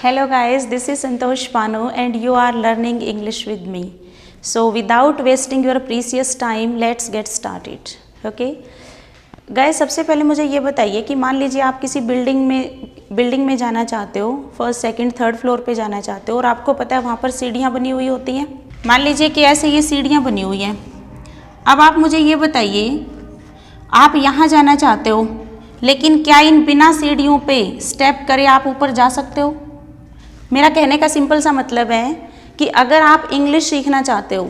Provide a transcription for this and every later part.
Hello guys, this is Santosh Panu and you are learning English with me. So without wasting your precious time, let's get started. Okay? Guys सबसे पहले मुझे ये बताइए कि मान लीजिए आप किसी बिल्डिंग में जाना चाहते हो, फर्स्ट सेकंड थर्ड फ्लोर पे जाना चाहते हो और आपको पता है वहाँ पर सीढ़ियाँ बनी हुई होती हैं। मान लीजिए कि ऐसे ये सीढ़ियाँ बनी हुई हैं। अब आप मुझे ये बताइए, आप यहाँ जाना चाहते हो, लेकिन क्या इन बिना सीढ़ियों पे स्टेप करे आप ऊपर जा सकते हो? मेरा कहने का सिंपल सा मतलब है कि अगर आप इंग्लिश सीखना चाहते हो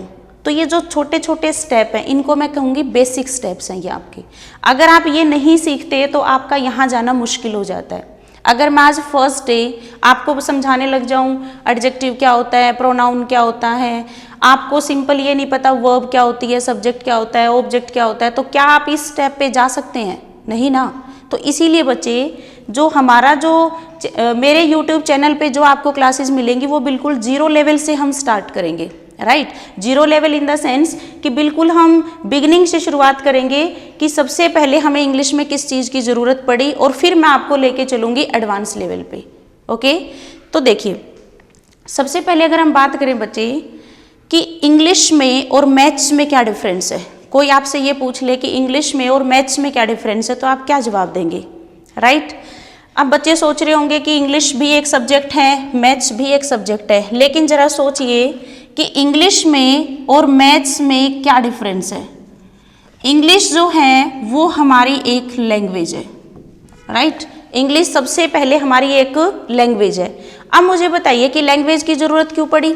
तो ये जो छोटे छोटे स्टेप हैं इनको मैं कहूँगी बेसिक स्टेप्स हैं ये आपके। अगर आप ये नहीं सीखते तो आपका यहाँ जाना मुश्किल हो जाता है। अगर मैं आज फर्स्ट डे आपको समझाने लग जाऊँ एडजेक्टिव क्या होता है, प्रोनाउन क्या होता है, आपको सिंपल ये नहीं पता वर्ब क्या होती है, सब्जेक्ट क्या होता है, ऑब्जेक्ट क्या होता है, तो क्या आप इस स्टेप पे जा सकते हैं? नहीं ना। तो इसीलिए बच्चे जो हमारा मेरे YouTube चैनल पे जो आपको क्लासेस मिलेंगी वो बिल्कुल जीरो लेवल से हम स्टार्ट करेंगे, right. Zero level in the sense कि बिल्कुल हम बिगिनिंग से शुरुआत करेंगे कि सबसे पहले हमें इंग्लिश में किस चीज़ की ज़रूरत पड़ी और फिर मैं आपको लेके चलूँगी एडवांस लेवल पे। ओके, तो देखिए सबसे पहले अगर हम बात करें बच्चे कि इंग्लिश में और मैथ्स में क्या डिफरेंस है। कोई आपसे ये पूछ ले कि इंग्लिश में और मैथ्स में क्या डिफरेंस है, तो आप क्या जवाब देंगे, राइट। अब बच्चे सोच रहे होंगे कि इंग्लिश भी एक सब्जेक्ट है, मैथ्स भी एक सब्जेक्ट है, लेकिन ज़रा सोचिए कि इंग्लिश में और मैथ्स में क्या डिफरेंस है। इंग्लिश जो है वो हमारी एक लैंग्वेज है, राइट। इंग्लिश सबसे पहले हमारी एक लैंग्वेज है। अब मुझे बताइए कि लैंग्वेज की ज़रूरत क्यों पड़ी।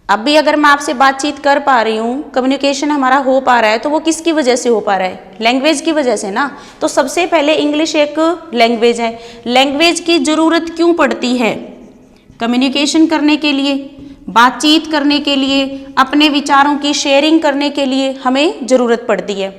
अब भी अगर मैं आपसे बातचीत कर पा रही हूँ, कम्युनिकेशन हमारा हो पा रहा है, तो वो किसकी वजह से हो पा रहा है? लैंग्वेज की वजह से ना। तो सबसे पहले इंग्लिश एक लैंग्वेज है। लैंग्वेज की ज़रूरत क्यों पड़ती है? कम्युनिकेशन करने के लिए, बातचीत करने के लिए, अपने विचारों की शेयरिंग करने के लिए हमें ज़रूरत पड़ती है।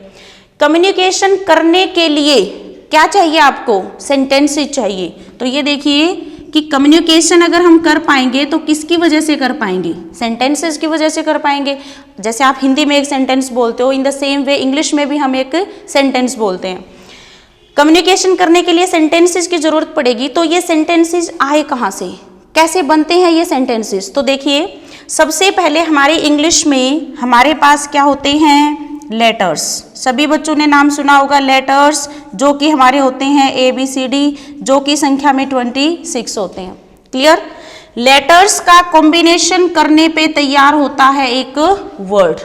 कम्युनिकेशन करने के लिए क्या चाहिए आपको? सेंटेंसेस चाहिए। तो ये देखिए कि कम्युनिकेशन अगर हम कर पाएंगे तो किसकी वजह से कर पाएंगे? सेंटेंसेस की वजह से कर पाएंगे। जैसे आप हिंदी में एक सेंटेंस बोलते हो, इन द सेम वे इंग्लिश में भी हम एक सेंटेंस बोलते हैं। कम्युनिकेशन करने के लिए सेंटेंसेस की जरूरत पड़ेगी। तो ये सेंटेंसेस आए कहाँ से, कैसे बनते हैं ये सेंटेंसेस? तो देखिए सबसे पहले हमारी इंग्लिश में हमारे पास क्या होते हैं? लेटर्स। सभी बच्चों ने नाम सुना होगा लेटर्स, जो कि हमारे होते हैं ABCD, जो कि संख्या में 26 होते हैं। क्लियर? लेटर्स का कॉम्बिनेशन करने पे तैयार होता है एक वर्ड।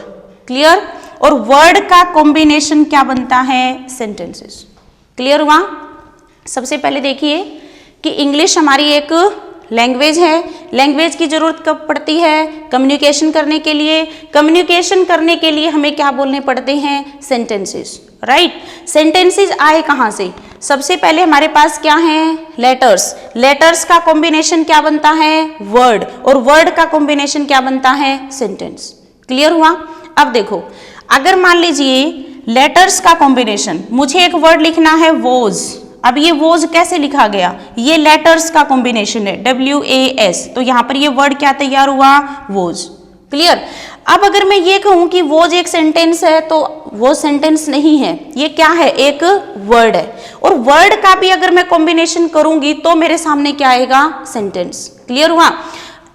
क्लियर? और वर्ड का कॉम्बिनेशन क्या बनता है? सेंटेंसेस। क्लियर हुआ? सबसे पहले देखिए कि इंग्लिश हमारी एक लैंग्वेज है। लैंग्वेज की जरूरत कब पड़ती है? कम्युनिकेशन करने के लिए। कम्युनिकेशन करने के लिए हमें क्या बोलने पड़ते हैं? Sentences, right. सेंटेंसेस आए कहाँ से? सबसे पहले हमारे पास क्या है? लेटर्स। लेटर्स का कॉम्बिनेशन क्या बनता है? वर्ड। और वर्ड का कॉम्बिनेशन क्या बनता है? सेंटेंस। क्लियर हुआ? अब देखो, अगर मान लीजिए लेटर्स का कॉम्बिनेशन, मुझे एक वर्ड लिखना है वॉज। अब ये वॉज कैसे लिखा गया? ये लेटर्स का कॉम्बिनेशन है WAS। तो यहाँ पर ये वर्ड क्या तैयार हुआ? वॉज। क्लियर? अब अगर मैं ये कहूँ कि वॉज एक सेंटेंस है, तो वो सेंटेंस नहीं है, ये क्या है? एक वर्ड है। और वर्ड का भी अगर मैं कॉम्बिनेशन करूंगी तो मेरे सामने क्या आएगा? सेंटेंस। क्लियर हुआ?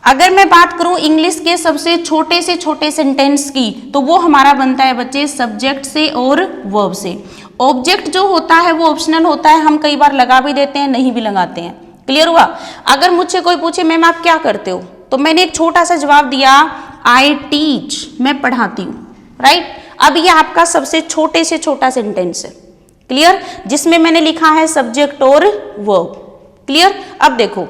अगर मैं बात करूं इंग्लिश के सबसे छोटे सेंटेंस की, तो वो हमारा बनता है बच्चे सब्जेक्ट से और वर्ब से। ऑब्जेक्ट जो होता है वो ऑप्शनल होता है, हम कई बार लगा भी देते हैं, नहीं भी लगाते हैं। क्लियर हुआ? अगर मुझसे कोई पूछे मैम आप क्या करते हो, तो मैंने एक छोटा सा जवाब दिया, आई टीच, मैं पढ़ाती हूँ, राइट। अब ये आपका सबसे छोटे से छोटा सेंटेंस है। क्लियर? जिसमें मैंने लिखा है सब्जेक्ट और वर्ब। क्लियर? अब देखो,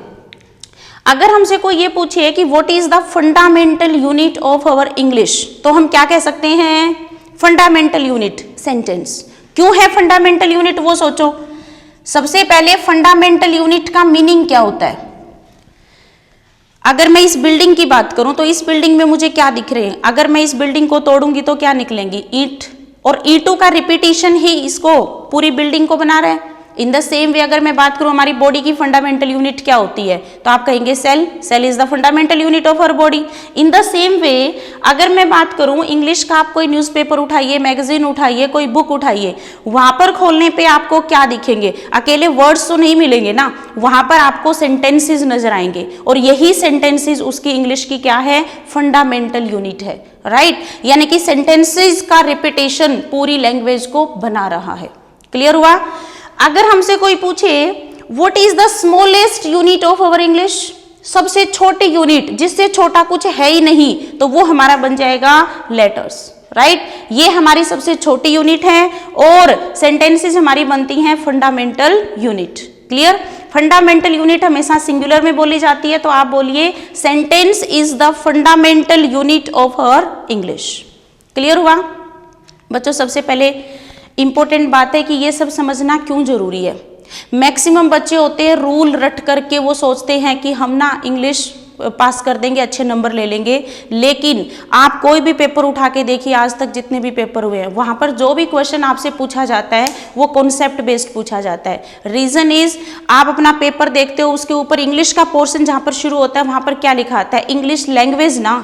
अगर हमसे कोई ये पूछे कि what is the fundamental unit of our English, तो हम क्या कह सकते हैं? Fundamental unit sentence. क्यों है फंडामेंटल यूनिट? वो सोचो। सबसे पहले फंडामेंटल यूनिट का मीनिंग क्या होता है? अगर मैं इस बिल्डिंग की बात करूं तो इस बिल्डिंग में मुझे क्या दिख रहे हैं? अगर मैं इस बिल्डिंग को तोड़ूंगी तो क्या निकलेंगी? ईंट। और ईंटों का रिपीटिशन ही इसको, पूरी बिल्डिंग को बना रहा है। इन द सेम वे अगर मैं बात करूं हमारी बॉडी की फंडामेंटल यूनिट क्या होती है, तो आप कहेंगे cell, cell is the fundamental unit of our body. In the same way अगर मैं बात करूं इंग्लिश का, आप कोई न्यूज़पेपर उठाइए, मैगजीन उठाइए, कोई बुक उठाइए, वहां पर खोलने पे आपको क्या दिखेंगे, अकेले वर्ड्स तो नहीं मिलेंगे ना, वहां पर आपको सेंटेंसेस नजर आएंगे, और यही सेंटेंसेस उसकी इंग्लिश की क्या है, फंडामेंटल यूनिट है, राइट। यानी कि सेंटेंसेस का रिपीटेशन पूरी लैंग्वेज को बना रहा है। क्लियर हुआ। अगर हमसे कोई पूछे what is the smallest unit of our English, सबसे छोटी यूनिट जिससे छोटा कुछ है ही नहीं, तो वो हमारा बन जाएगा लेटर्स, राइट। ये हमारी सबसे छोटी यूनिट है और सेंटेंसेस हमारी बनती हैं fundamental unit. Clear. Fundamental unit हमेशा सिंगुलर में बोली जाती है, तो आप बोलिए sentence is the fundamental unit of our English. Clear हुआ बच्चों। सबसे पहले इंपॉर्टेंट बात है कि ये सब समझना क्यों जरूरी है। मैक्सिमम बच्चे होते हैं रूल रट करके वो सोचते हैं कि हम ना इंग्लिश पास कर देंगे, अच्छे नंबर ले लेंगे, लेकिन आप कोई भी पेपर उठा के देखिए, आज तक जितने भी पेपर हुए हैं वहाँ पर जो भी क्वेश्चन आपसे पूछा जाता है वो कॉन्सेप्ट बेस्ड पूछा जाता है। रीज़न इज आप अपना पेपर देखते हो, उसके ऊपर इंग्लिश का पोर्शन जहाँ पर शुरू होता है वहाँ पर क्या लिखा आता है, इंग्लिश लैंग्वेज ना,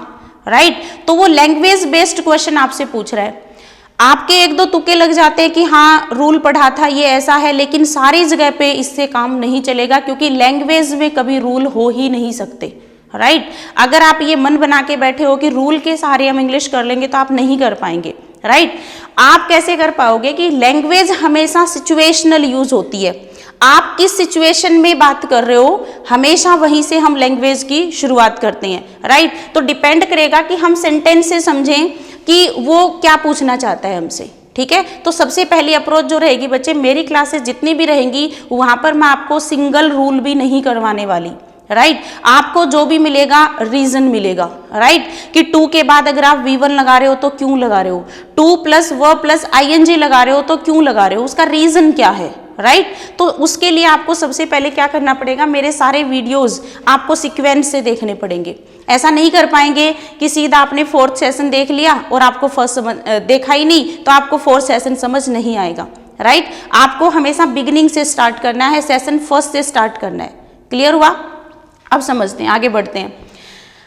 राइट। तो वो लैंग्वेज बेस्ड क्वेश्चन आपसे पूछ रहा है। आपके एक दो तुक्के लग जाते हैं कि हाँ रूल पढ़ा था ये ऐसा है, लेकिन सारी जगह पे इससे काम नहीं चलेगा, क्योंकि लैंग्वेज में कभी रूल हो ही नहीं सकते, राइट। अगर आप ये मन बना के बैठे हो कि रूल के सहारे हम इंग्लिश कर लेंगे तो आप नहीं कर पाएंगे, राइट। आप कैसे कर पाओगे कि लैंग्वेज हमेशा सिचुएशनल यूज होती है। आप किस सिचुएशन में बात कर रहे हो, हमेशा वहीं से हम लैंग्वेज की शुरुआत करते हैं, राइट। तो डिपेंड करेगा कि हम सेंटेंस से समझें कि वो क्या पूछना चाहता है हमसे, ठीक है। तो सबसे पहली अप्रोच जो रहेगी बच्चे, मेरी क्लासेस जितनी भी रहेंगी वहां पर मैं आपको सिंगल रूल भी नहीं करवाने वाली, राइट। आपको जो भी मिलेगा रीजन मिलेगा, राइट, कि टू के बाद अगर आप V1 लगा रहे हो तो क्यों लगा रहे हो, टू प्लस व प्लस ING लगा रहे हो तो क्यों लगा रहे हो, उसका रीजन क्या है, राइट। तो उसके लिए आपको सबसे पहले क्या करना पड़ेगा, मेरे सारे वीडियोस आपको सीक्वेंस से देखने पड़ेंगे। ऐसा नहीं कर पाएंगे कि सीधा आपने 4th सेशन देख लिया और आपको फर्स्ट देखा ही नहीं तो आपको 4th सेशन समझ नहीं आएगा, राइट। आपको हमेशा बिगिनिंग से स्टार्ट करना है, सेशन फर्स्ट से स्टार्ट करना है। क्लियर हुआ। अब समझते हैं, आगे बढ़ते हैं।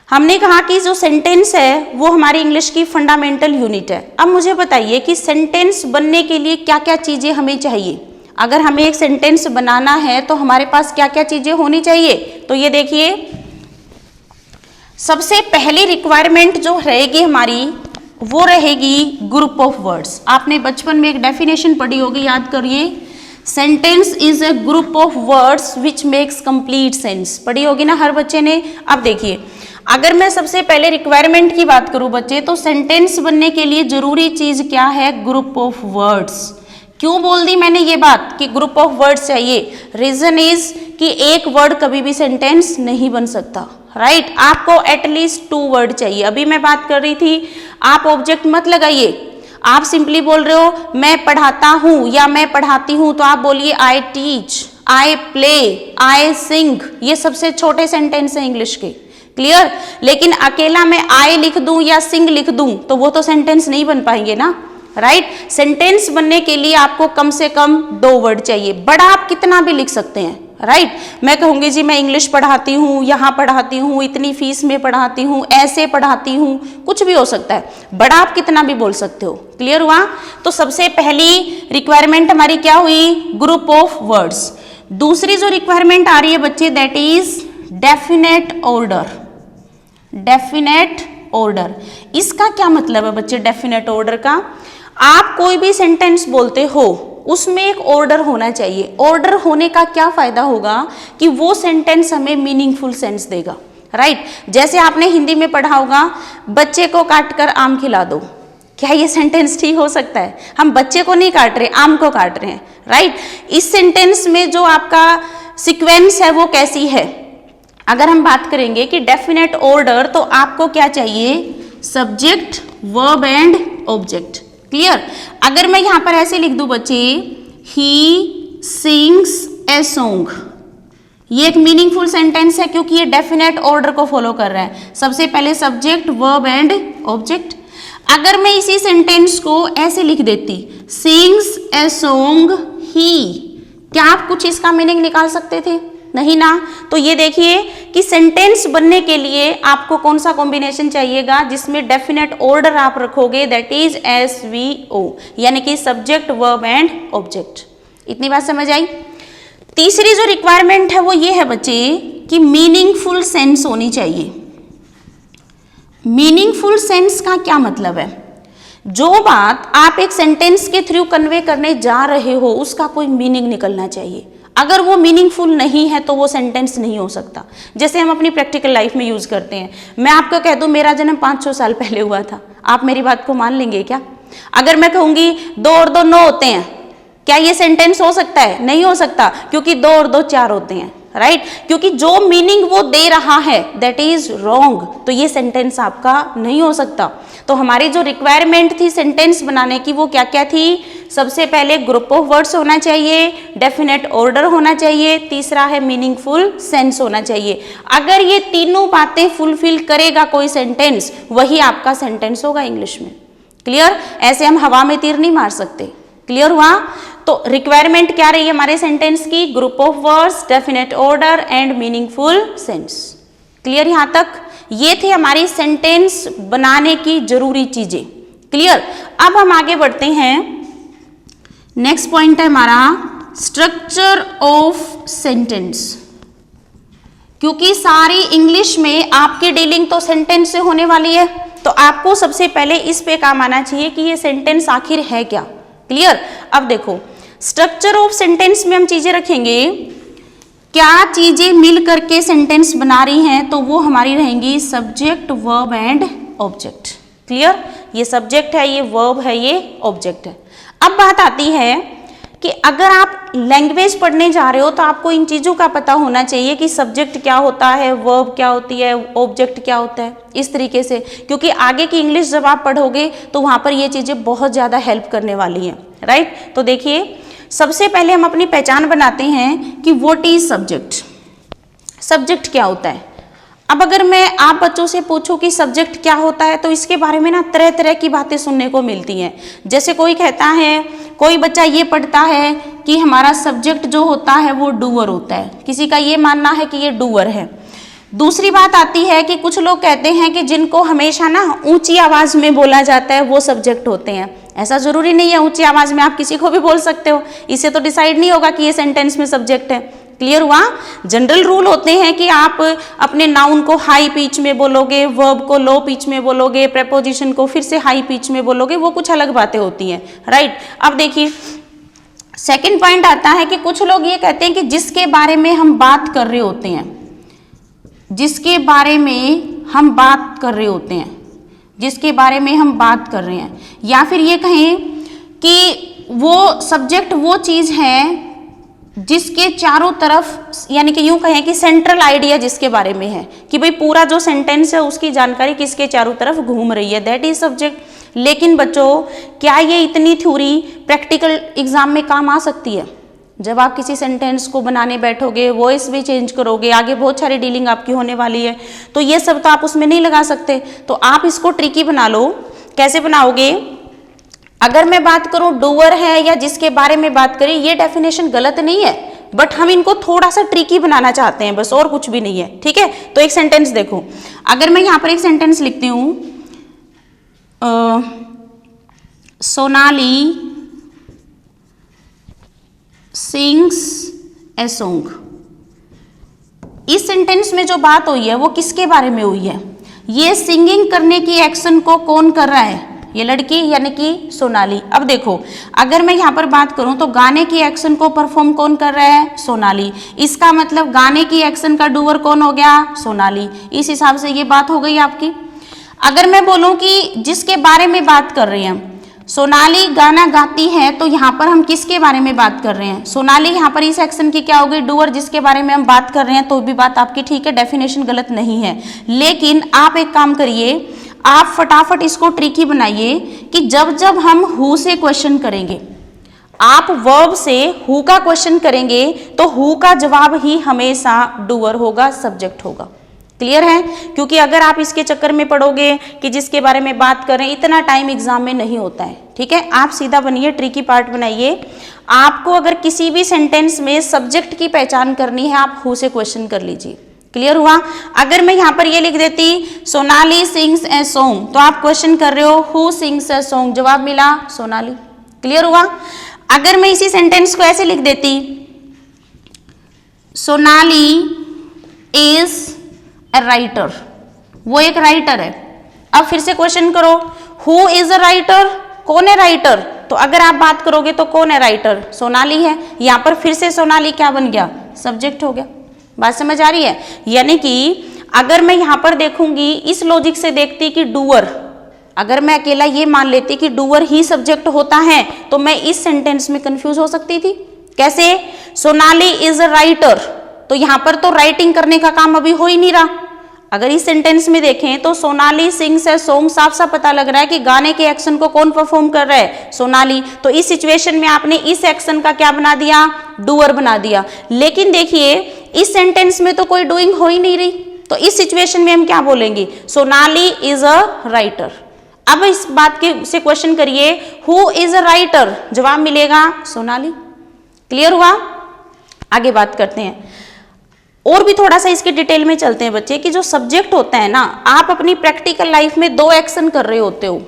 हमने कहा कि जो सेंटेंस है वो हमारी इंग्लिश की फंडामेंटल यूनिट है। अब मुझे बताइए कि सेंटेंस बनने के लिए क्या क्या चीजें हमें चाहिए। अगर हमें एक सेंटेंस बनाना है तो हमारे पास क्या क्या चीजें होनी चाहिए, तो ये देखिए सबसे पहली रिक्वायरमेंट जो रहेगी हमारी वो रहेगी ग्रुप ऑफ वर्ड्स। आपने बचपन में एक डेफिनेशन पढ़ी होगी, याद करिए, sentence is a group of words which makes complete sense, पढ़ी होगी ना हर बच्चे ने। अब देखिए अगर मैं सबसे पहले रिक्वायरमेंट की बात करूं बच्चे, तो सेंटेंस बनने के लिए जरूरी चीज क्या है, ग्रुप ऑफ वर्ड्स। क्यों बोल दी मैंने ये बात कि ग्रुप ऑफ वर्ड्स चाहिए, रीजन इज कि एक वर्ड कभी भी सेंटेंस नहीं बन सकता, राइट। आपको एटलीस्ट 2 वर्ड चाहिए। अभी मैं बात कर रही थी, आप ऑब्जेक्ट मत लगाइए, आप सिंपली बोल रहे हो मैं पढ़ाता हूं या मैं पढ़ाती हूं, तो आप बोलिए आई टीच, आई प्ले, आई सिंग। ये सबसे छोटे सेंटेंस हैं इंग्लिश के। क्लियर। लेकिन अकेला मैं आई लिख दूं या सिंग लिख दूं तो वो तो सेंटेंस नहीं बन पाएंगे ना, राइट। सेंटेंस बनने के लिए आपको कम से कम 2 वर्ड चाहिए। बड़ा आप कितना भी लिख सकते हैं, राइट। मैं कहूंगी जी मैं इंग्लिश पढ़ाती हूँ, यहाँ पढ़ाती हूँ, इतनी फीस में पढ़ाती हूँ, ऐसे पढ़ाती हूँ, कुछ भी हो सकता है, बड़ा आप कितना भी बोल सकते हो। क्लियर हुआ। तो सबसे पहली रिक्वायरमेंट हमारी क्या हुई, ग्रुप ऑफ वर्ड्स। दूसरी जो रिक्वायरमेंट आ रही है बच्चे, that is definite order. Definite order, इसका क्या मतलब है बच्चे डेफिनेट ऑर्डर का। आप कोई भी सेंटेंस बोलते हो उसमें एक ऑर्डर होना चाहिए। ऑर्डर होने का क्या फायदा होगा कि वो सेंटेंस हमें मीनिंगफुल सेंस देगा, राइट। जैसे आपने हिंदी में पढ़ा होगा, बच्चे को काट कर आम खिला दो, क्या ये सेंटेंस ठीक हो सकता है। हम बच्चे को नहीं काट रहे, आम को काट रहे हैं, राइट। इस सेंटेंस में जो आपका सीक्वेंस है वो कैसी है। अगर हम बात करेंगे कि डेफिनेट ऑर्डर, तो आपको क्या चाहिए, subject, verb and object. Clear. अगर मैं यहां पर ऐसे लिख दूं बच्चे, ही सिंग्स ए सॉन्ग, ये एक मीनिंगफुल सेंटेंस है क्योंकि ये डेफिनेट ऑर्डर को फॉलो कर रहा है। सबसे पहले सब्जेक्ट, वर्ब एंड ऑब्जेक्ट। अगर मैं इसी सेंटेंस को ऐसे लिख देती, सिंग्स ए सॉन्ग ही, क्या आप कुछ इसका मीनिंग निकाल सकते थे? नहीं ना। तो ये देखिए कि सेंटेंस बनने के लिए आपको कौन सा कॉम्बिनेशन चाहिएगा, जिसमें डेफिनेट ऑर्डर आप रखोगे, दैट इज SVO, यानी कि सब्जेक्ट वर्ब एंड ऑब्जेक्ट। इतनी बात समझ आई। तीसरी जो रिक्वायरमेंट है वो ये है बच्चे कि मीनिंगफुल सेंस होनी चाहिए। मीनिंगफुल सेंस का क्या मतलब है? जो बात आप एक सेंटेंस के थ्रू कन्वे करने जा रहे हो उसका कोई मीनिंग निकलना चाहिए। अगर वो मीनिंगफुल नहीं है तो वो सेंटेंस नहीं हो सकता। जैसे हम अपनी प्रैक्टिकल लाइफ में यूज करते हैं। मैं आपको कह दूं मेरा जन्म 500 साल पहले हुआ था, आप मेरी बात को मान लेंगे क्या? अगर मैं कहूंगी 2 और 2 9 होते हैं, क्या ये सेंटेंस हो सकता है? नहीं हो सकता, क्योंकि 2 और 2 4 होते हैं, राइट? क्योंकि जो मीनिंग वो दे रहा है दैट इज रॉन्ग, तो ये सेंटेंस आपका नहीं हो सकता। तो हमारी जो रिक्वायरमेंट थी सेंटेंस बनाने की वो क्या क्या थी? सबसे पहले ग्रुप ऑफ वर्ड्स होना चाहिए, डेफिनेट ऑर्डर होना चाहिए, तीसरा है मीनिंगफुल सेंस होना चाहिए। अगर ये तीनों बातें फुलफिल करेगा कोई सेंटेंस, वही आपका सेंटेंस होगा इंग्लिश में। क्लियर? ऐसे हम हवा में तीर नहीं मार सकते। क्लियर हुआ? तो रिक्वायरमेंट क्या रही है हमारे सेंटेंस की? Group of words, definite order and meaningful sense. Clear यहां तक? ये थे हमारी सेंटेंस बनाने की जरूरी चीजें। क्लियर? अब हम आगे बढ़ते हैं। नेक्स्ट पॉइंट है हमारा स्ट्रक्चर ऑफ सेंटेंस। क्योंकि सारी इंग्लिश में आपकी डीलिंग तो सेंटेंस से होने वाली है, तो आपको सबसे पहले इस पे काम आना चाहिए कि ये सेंटेंस आखिर है क्या। क्लियर? अब देखो स्ट्रक्चर ऑफ सेंटेंस में हम चीजें रखेंगे, क्या चीजें मिल करके सेंटेंस बना रही हैं, तो वो हमारी रहेंगी subject, verb and object. Clear? ये सब्जेक्ट है, ये वर्ब है, ये ऑब्जेक्ट है। अब बात आती है कि अगर आप लैंग्वेज पढ़ने जा रहे हो तो आपको इन चीजों का पता होना चाहिए कि सब्जेक्ट क्या होता है, वर्ब क्या होती है, ऑब्जेक्ट क्या होता है, इस तरीके से, क्योंकि आगे की इंग्लिश जब आप पढ़ोगे तो वहां पर ये चीजें बहुत ज्यादा हेल्प करने वाली हैं, राइट? तो देखिए सबसे पहले हम अपनी पहचान बनाते हैं कि व्हाट इज सब्जेक्ट। सब्जेक्ट क्या होता है? अब अगर मैं आप बच्चों से पूछूं कि सब्जेक्ट क्या होता है तो इसके बारे में ना तरह तरह की बातें सुनने को मिलती हैं। जैसे कोई कहता है, कोई बच्चा ये पढ़ता है कि हमारा सब्जेक्ट जो होता है वो डूअर होता है, किसी का ये मानना है कि ये डूअर है। दूसरी बात आती है कि कुछ लोग कहते हैं कि जिनको हमेशा ना ऊंची आवाज में बोला जाता है वो सब्जेक्ट होते हैं। ऐसा जरूरी नहीं है, ऊंची आवाज में आप किसी को भी बोल सकते हो, इससे तो डिसाइड नहीं होगा कि ये सेंटेंस में सब्जेक्ट है। क्लियर हुआ? जनरल रूल होते हैं कि आप अपने नाउन को हाई पिच में बोलोगे, वर्ब को लो पिच में बोलोगे, प्रेपोजिशन को फिर से हाई पिच में बोलोगे, वो कुछ अलग बातें होती हैं, राइट? अब देखिए सेकंड पॉइंट आता है कि कुछ लोग ये कहते हैं कि जिसके बारे में हम बात कर रहे होते हैं, जिसके बारे में हम बात कर रहे होते हैं, जिसके बारे में हम बात कर रहे हैं, या फिर ये कहें कि वो सब्जेक्ट वो चीज है जिसके चारों तरफ, यानी कि यूं कहें कि सेंट्रल आइडिया जिसके बारे में है कि भाई पूरा जो सेंटेंस है उसकी जानकारी किसके चारों तरफ घूम रही है, दैट इज सब्जेक्ट। लेकिन बच्चों क्या ये इतनी थ्योरी प्रैक्टिकल एग्जाम में काम आ सकती है? जब आप किसी सेंटेंस को बनाने बैठोगे, वॉइस भी चेंज करोगे, आगे बहुत सारी डीलिंग आपकी होने वाली है, तो ये सब तो आप उसमें नहीं लगा सकते। तो आप इसको ट्रिकी बना लो। कैसे बनाओगे? अगर मैं बात करूं डूअर है या जिसके बारे में बात करें, ये डेफिनेशन गलत नहीं है, बट हम इनको थोड़ा सा ट्रिकी बनाना चाहते हैं, बस, और कुछ भी नहीं है। ठीक है? तो एक सेंटेंस देखो, अगर मैं यहां पर एक सेंटेंस लिखती हूं, सोनाली सिंग्स ए सॉन्ग, इस सेंटेंस में जो बात हुई है वो किसके बारे में हुई है? ये सिंगिंग करने की एक्शन को कौन कर रहा है? ये लड़की, यानी कि सोनाली। अब देखो अगर मैं यहाँ पर बात करूं तो गाने की एक्शन को परफॉर्म कौन कर रहा है? सोनाली। इसका मतलब गाने की एक्शन का डूअर कौन हो गया? सोनाली। इस हिसाब से ये बात हो गई आपकी। अगर मैं बोलूं कि जिसके बारे में बात कर रहे हैं, सोनाली गाना गाती है, तो यहाँ पर हम किसके बारे में बात कर रहे हैं? सोनाली। यहाँ पर इस एक्शन की क्या हो गई? डूअर, जिसके बारे में हम बात कर रहे हैं, तो भी बात आपकी ठीक है, डेफिनेशन गलत नहीं है। लेकिन आप एक काम करिए, आप फटाफट इसको ट्रिकी बनाइए कि जब जब हम हु से क्वेश्चन करेंगे, आप वर्ब से हु का क्वेश्चन करेंगे तो हु का जवाब ही हमेशा डूअर होगा, सब्जेक्ट होगा। क्लियर है? क्योंकि अगर आप इसके चक्कर में पड़ोगे कि जिसके बारे में बात करें, इतना टाइम एग्जाम में नहीं होता है। ठीक है, आप सीधा बनिए, ट्रिकी पार्ट बनाइए। आपको अगर किसी भी सेंटेंस में सब्जेक्ट की पहचान करनी है, आप हु से क्वेश्चन कर लीजिए। क्लियर हुआ? अगर मैं यहाँ पर ये लिख देती सोनाली सिंग्स ए सॉन्ग, तो आप क्वेश्चन कर रहे हो हु सिंग्स ए सॉन्ग, जवाब मिला सोनाली। क्लियर हुआ? अगर मैं इसी सेंटेंस को ऐसे लिख देती सोनाली इज ए राइटर, वो एक राइटर है। अब फिर से क्वेश्चन करो हु इज अ राइटर, कौन है राइटर? तो अगर आप बात करोगे तो कौन है राइटर? सोनाली है। यहां पर फिर से सोनाली क्या बन गया? सब्जेक्ट हो गया। बात समझ आ रही है? यानी कि अगर मैं यहां पर देखूंगी, इस लॉजिक से देखती कि डूअर, अगर मैं अकेला ये मान लेती कि डूअर ही सब्जेक्ट होता है, तो मैं इस सेंटेंस में कंफ्यूज हो सकती थी। कैसे? सोनाली इज अ राइटर, तो यहां पर तो राइटिंग करने का काम अभी हो ही नहीं रहा। अगर इस सेंटेंस में देखें तो सोनाली सिंग्स ए सॉन्ग, साफ साफ पता लग रहा है कि गाने के एक्शन को कौन परफॉर्म कर रहा है? सोनाली। तो इस सिचुएशन में आपने इस एक्शन का क्या बना दिया? डूअर बना दिया। लेकिन देखिए इस सेंटेंस में तो कोई डूइंग हो ही नहीं रही, तो इस सिचुएशन में हम क्या बोलेंगे? Sonali is a writer. अब इस बात के से क्वेश्चन करिए हु इज अ राइटर, जवाब मिलेगा सोनाली। क्लियर हुआ? आगे बात करते हैं और भी थोड़ा सा इसके डिटेल में चलते हैं बच्चे, कि जो सब्जेक्ट होता है ना, आप अपनी प्रैक्टिकल लाइफ में दो एक्शन कर रहे होते हो।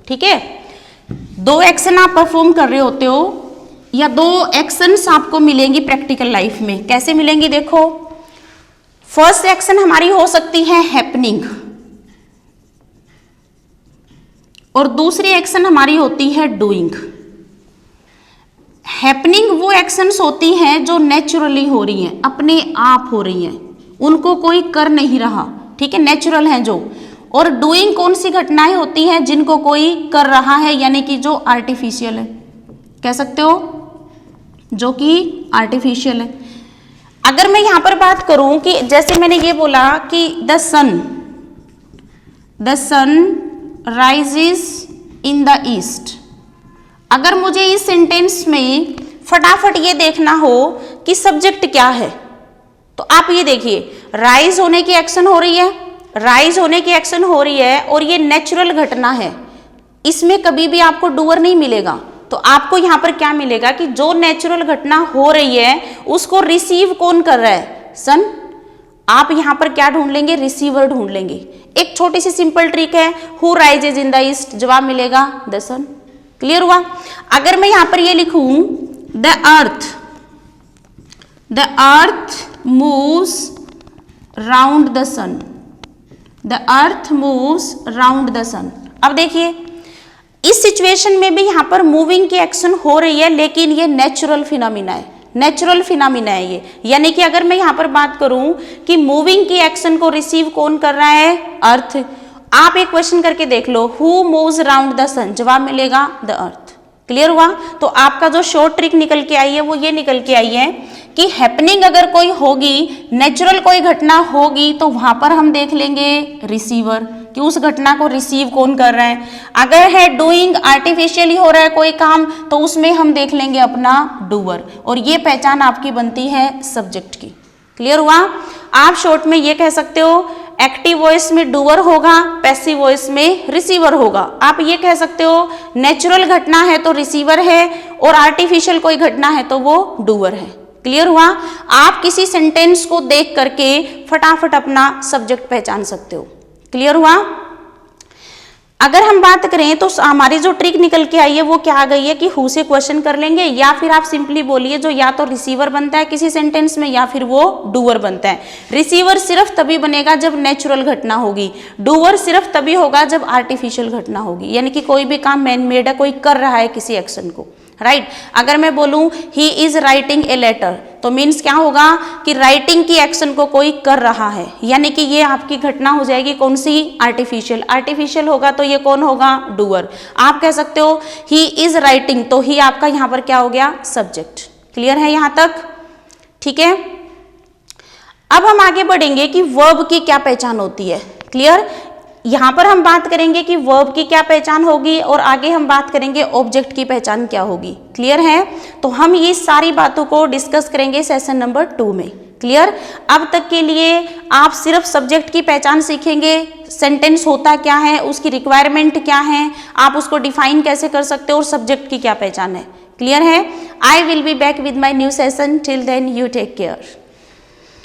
ठीक है, दो एक्शन आप परफॉर्म कर रहे होते हो, या दो एक्शंस आपको मिलेंगी प्रैक्टिकल लाइफ में। कैसे मिलेंगी? देखो, फर्स्ट एक्शन हमारी हो सकती है हैपनिंग, और दूसरी एक्शन हमारी होती है डूइंग। हैपनिंग वो एक्शंस होती हैं जो नेचुरली हो रही हैं, अपने आप हो रही हैं, उनको कोई कर नहीं रहा। ठीक है, नेचुरल हैं जो। और डूइंग कौन सी घटनाएं होती हैं? जिनको कोई कर रहा है, यानी कि जो आर्टिफिशियल है, कह सकते हो, जो कि आर्टिफिशियल है। अगर मैं यहां पर बात करूं कि जैसे मैंने ये बोला कि the sun rises in the east, अगर मुझे इस सेंटेंस में फटाफट ये देखना हो कि सब्जेक्ट क्या है, तो आप ये देखिए, राइज होने की एक्शन हो रही है, राइज होने की एक्शन हो रही है, और ये नेचुरल घटना है, इसमें कभी भी आपको डूअर नहीं मिलेगा। तो आपको यहां पर क्या मिलेगा कि जो नेचुरल घटना हो रही है उसको रिसीव कौन कर रहा है? सन। आप यहां पर क्या ढूंढ लेंगे? रिसीवर ढूंढ लेंगे। एक छोटी सी सिंपल ट्रिक है, who rises in the east, जवाब मिलेगा द सन। क्लियर हुआ? अगर मैं यहां पर ये लिखूं the earth moves round the sun, the earth moves round the sun. अब देखिए इस सिचुएशन में भी यहां पर मूविंग की एक्शन हो रही है, लेकिन ये नेचुरल फिनोमिना है, नेचुरल फिनोमिना है ये। यानी कि अगर मैं यहां पर बात करूं कि मूविंग की एक्शन को रिसीव कौन कर रहा है? अर्थ। आप एक क्वेश्चन करके देख लो, हु मूव्स राउंड द सन, जवाब मिलेगा द अर्थ। क्लियर हुआ? तो आपका जो शॉर्ट ट्रिक निकल के आई है वो ये निकल के आई है कि हैपनिंग अगर कोई होगी, नेचुरल कोई घटना होगी, तो वहां पर हम देख लेंगे रिसीवर, कि उस घटना को रिसीव कौन कर रहा है। अगर है डूइंग, आर्टिफिशियली हो रहा है कोई काम, तो उसमें हम देख लेंगे अपना डूअर, और ये पहचान आपकी बनती है सब्जेक्ट की। क्लियर हुआ? आप शॉर्ट में ये कह सकते हो एक्टिव वॉइस में डूअर होगा, पैसिव वॉइस में रिसीवर होगा। आप ये कह सकते हो नेचुरल घटना है तो रिसीवर है, और आर्टिफिशियल कोई घटना है तो वो डूअर है। क्लियर हुआ? आप किसी सेंटेंस को देख करके फटाफट अपना सब्जेक्ट पहचान सकते हो। क्लियर हुआ? अगर हम बात करें तो हमारी जो ट्रिक निकल के आई है वो क्या आ गई है कि हु से क्वेश्चन कर लेंगे, या फिर आप सिंपली बोलिए जो या तो रिसीवर बनता है किसी सेंटेंस में, या फिर वो डूअर बनता है। रिसीवर सिर्फ तभी बनेगा जब नेचुरल घटना होगी, डूअर सिर्फ तभी होगा जब आर्टिफिशियल घटना होगी, यानी कि कोई भी काम मैन मेड है, कोई कर रहा है किसी एक्शन को। राइट? अगर मैं बोलूं he is writing a letter, तो मीन्स क्या होगा कि राइटिंग की एक्शन को कोई कर रहा है, यानी कि ये आपकी घटना हो जाएगी कौन सी? आर्टिफिशियल। आर्टिफिशियल होगा तो ये कौन होगा? डूअर। आप कह सकते हो ही इज राइटिंग, तो ही आपका यहां पर क्या हो गया? सब्जेक्ट। क्लियर है यहां तक? ठीक है, अब हम आगे बढ़ेंगे कि वर्ब की क्या पहचान होती है। क्लियर? यहाँ पर हम बात करेंगे कि वर्ब की क्या पहचान होगी और आगे हम बात करेंगे ऑब्जेक्ट की पहचान क्या होगी। क्लियर है? तो हम ये सारी बातों को डिस्कस करेंगे सेशन नंबर 2 में। क्लियर? अब तक के लिए आप सिर्फ सब्जेक्ट की पहचान सीखेंगे, सेंटेंस होता क्या है, उसकी रिक्वायरमेंट क्या है, आप उसको डिफाइन कैसे कर सकते हो और सब्जेक्ट की क्या पहचान है। क्लियर है? I will be back with my new session. Till then you take care.